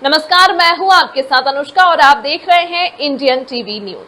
नमस्कार, मैं हूं आपके साथ अनुष्का और आप देख रहे हैं इंडियन टीवी न्यूज।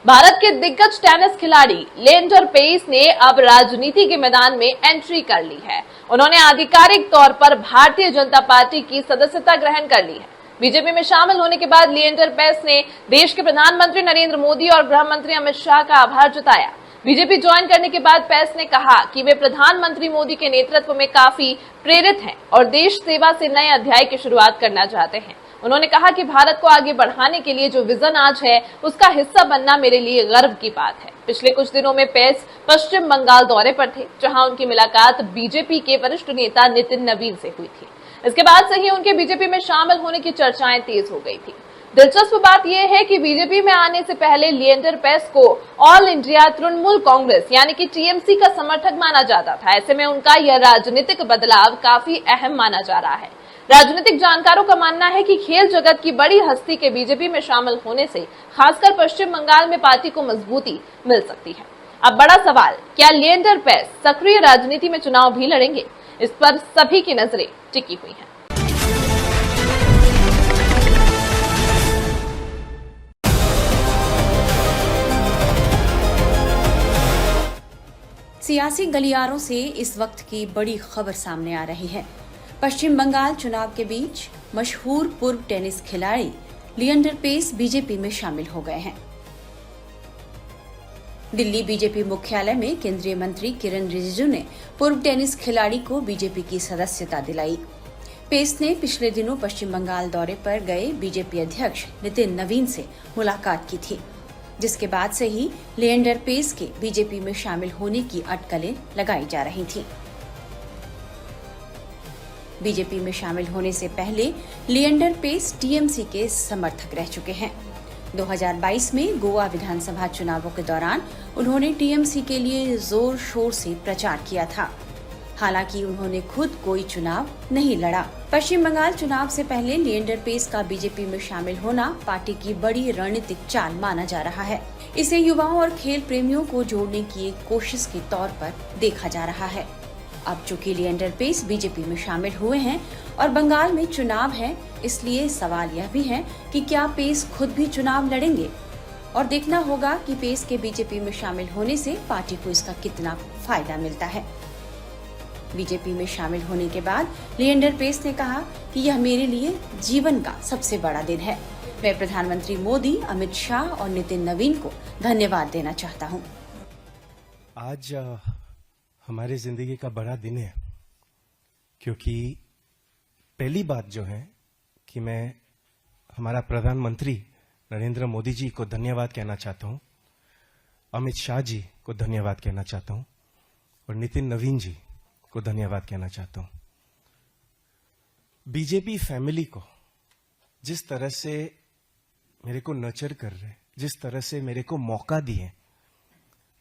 भारत के दिग्गज टेनिस खिलाड़ी लिएंडर पेस ने अब राजनीति के मैदान में एंट्री कर ली है। उन्होंने आधिकारिक तौर पर भारतीय जनता पार्टी की सदस्यता ग्रहण कर ली है। बीजेपी में शामिल होने के बाद लिएंडर पेस ने देश के प्रधानमंत्री नरेंद्र मोदी और गृह मंत्री अमित शाह का आभार जताया। बीजेपी ज्वाइन करने के बाद पेस ने कहा कि वे प्रधानमंत्री मोदी के नेतृत्व में काफी प्रेरित हैं और देश सेवा से नए अध्याय की शुरुआत करना चाहते हैं। उन्होंने कहा कि भारत को आगे बढ़ाने के लिए जो विजन आज है उसका हिस्सा बनना मेरे लिए गर्व की बात है। पिछले कुछ दिनों में पेस पश्चिम बंगाल दौरे पर थे, जहां उनकी मुलाकात बीजेपी के वरिष्ठ नेता नितिन नवीन से हुई थी। इसके बाद से ही उनके बीजेपी में शामिल होने की चर्चाएं तेज हो गई थी। दिलचस्प बात यह है कि बीजेपी में आने से पहले लिएंडर पेस को ऑल इंडिया तृणमूल कांग्रेस यानी कि टीएमसी का समर्थक माना जाता था। ऐसे में उनका यह राजनीतिक बदलाव काफी अहम माना जा रहा है। राजनीतिक जानकारों का मानना है कि खेल जगत की बड़ी हस्ती के बीजेपी में शामिल होने से खासकर पश्चिम बंगाल में पार्टी को मजबूती मिल सकती है। अब बड़ा सवाल, क्या लिएंडर पेस सक्रिय राजनीति में चुनाव भी लड़ेंगे? इस पर सभी की नजरें टिकी हुई हैं। सियासी गलियारों से इस वक्त की बड़ी खबर सामने आ रही है। पश्चिम बंगाल चुनाव के बीच मशहूर पूर्व टेनिस खिलाड़ी लिएंडर पेस बीजेपी में शामिल हो गए हैं। दिल्ली बीजेपी मुख्यालय में केंद्रीय मंत्री किरण रिजिजू ने पूर्व टेनिस खिलाड़ी को बीजेपी की सदस्यता दिलाई। पेस ने पिछले दिनों पश्चिम बंगाल दौरे पर गए बीजेपी अध्यक्ष नितिन नवीन से मुलाकात की थी, जिसके बाद से ही लिएंडर पेस के बीजेपी में शामिल होने की अटकलें लगाई जा रही थीं। बीजेपी में शामिल होने से पहले लिएंडर पेस टीएमसी के समर्थक रह चुके हैं। 2022 में गोवा विधानसभा चुनावों के दौरान उन्होंने टीएमसी के लिए जोर शोर से प्रचार किया था। हालांकि उन्होंने खुद कोई चुनाव नहीं लड़ा। पश्चिम बंगाल चुनाव से पहले लिएंडर पेस का बीजेपी में शामिल होना पार्टी की बड़ी रणनीतिक चाल माना जा रहा है। इसे युवाओं और खेल प्रेमियों को जोड़ने की एक कोशिश के तौर पर देखा जा रहा है। अब चूंकि लिएंडर पेस बीजेपी में शामिल हुए हैं और बंगाल में चुनाव है, इसलिए सवाल यह भी है कि क्या पेस खुद भी चुनाव लड़ेंगे, और देखना होगा कि पेस के बीजेपी में शामिल होने से पार्टी को इसका कितना फायदा मिलता है। बीजेपी में शामिल होने के बाद लिएंडर पेस ने कहा कि यह मेरे लिए जीवन का सबसे बड़ा दिन है। मैं प्रधानमंत्री मोदी, अमित शाह और नितिन नवीन को धन्यवाद देना चाहता हूं। आज हमारी जिंदगी का बड़ा दिन है, क्योंकि पहली बात जो है कि मैं हमारा प्रधानमंत्री नरेंद्र मोदी जी को धन्यवाद कहना चाहता हूं, अमित शाह जी को धन्यवाद कहना चाहता हूं और नितिन नवीन जी को धन्यवाद कहना चाहता हूं। बीजेपी फैमिली को जिस तरह से मेरे को नर्चर कर रहे, जिस तरह से मेरे को मौका दिए,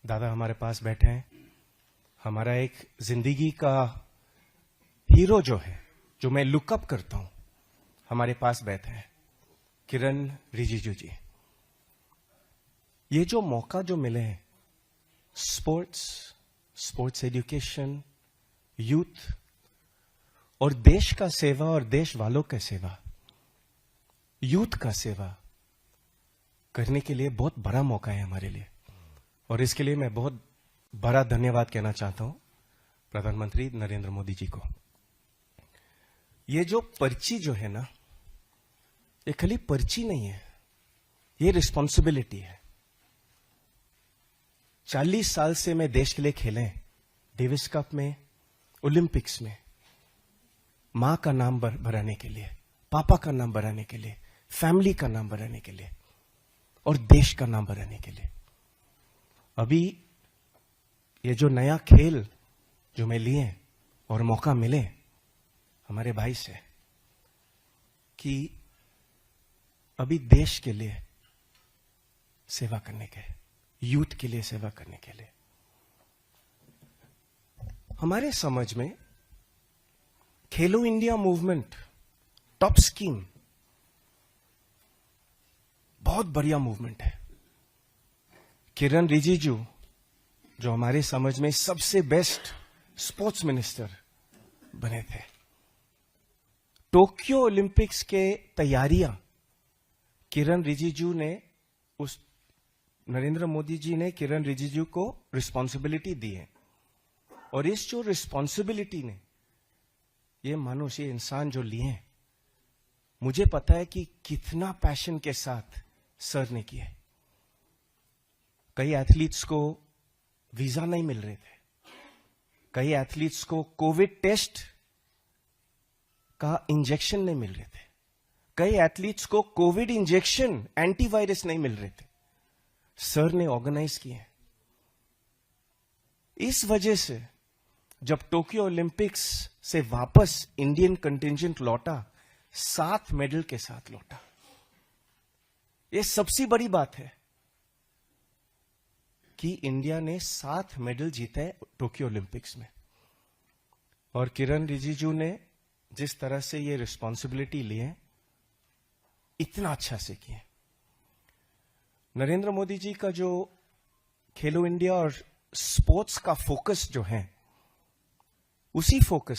दादा हमारे पास बैठे हैं, हमारा एक जिंदगी का हीरो जो है, जो मैं लुकअप करता हूं, हमारे पास बैठे हैं, किरण रिजिजू जी। ये जो मौका जो मिले हैं, स्पोर्ट्स एजुकेशन, यूथ और देश का सेवा और देश वालों का सेवा, यूथ का सेवा करने के लिए बहुत बड़ा मौका है हमारे लिए, और इसके लिए मैं बहुत बड़ा धन्यवाद कहना चाहता हूं प्रधानमंत्री नरेंद्र मोदी जी को। ये जो पर्ची जो है ना, ये खाली पर्ची नहीं है, ये रिस्पॉन्सिबिलिटी है। 40 साल से मैं देश के लिए खेले, डेविस कप में, ओलंपिक्स में, मां का नाम बढ़ाने के लिए, पापा का नाम बढ़ाने के लिए, फैमिली का नाम बढ़ाने के लिए और देश का नाम बढ़ाने के लिए। अभी ये जो नया खेल जो मैं लिए और मौका मिले हमारे भाई से कि अभी देश के लिए सेवा करने के, यूथ के लिए सेवा करने के लिए, हमारे समझ में खेलो इंडिया मूवमेंट टॉप स्कीम बहुत बढ़िया मूवमेंट है। किरण रिजिजू जो हमारे समझ में सबसे बेस्ट स्पोर्ट्स मिनिस्टर बने थे, टोक्यो ओलंपिक्स के तैयारियां किरण रिजिजू ने नरेंद्र मोदी जी ने किरण रिजिजू को रिस्पॉन्सिबिलिटी दी है। और इस जो रिस्पॉन्सिबिलिटी ने ये मनुष्य, ये इंसान जो लिए हैं, मुझे पता है कि कितना पैशन के साथ सर ने किया है। कई एथलीट्स को वीजा नहीं मिल रहे थे, कई एथलीट्स को कोविड टेस्ट का इंजेक्शन नहीं मिल रहे थे, कई एथलीट्स को कोविड इंजेक्शन एंटीवायरस नहीं मिल रहे थे, सर ने ऑर्गेनाइज किए हैं। इस वजह से जब टोक्यो ओलंपिक्स से वापस इंडियन कंटिंजेंट लौटा, 7 मेडल के साथ लौटा। यह सबसे बड़ी बात है कि इंडिया ने 7 मेडल जीते टोक्यो ओलंपिक्स में। और किरण रिजिजू ने जिस तरह से ये रिस्पॉन्सिबिलिटी ली है, इतना अच्छा से किए। नरेंद्र मोदी जी का जो खेलो इंडिया और स्पोर्ट्स का फोकस जो है, उसी फोकस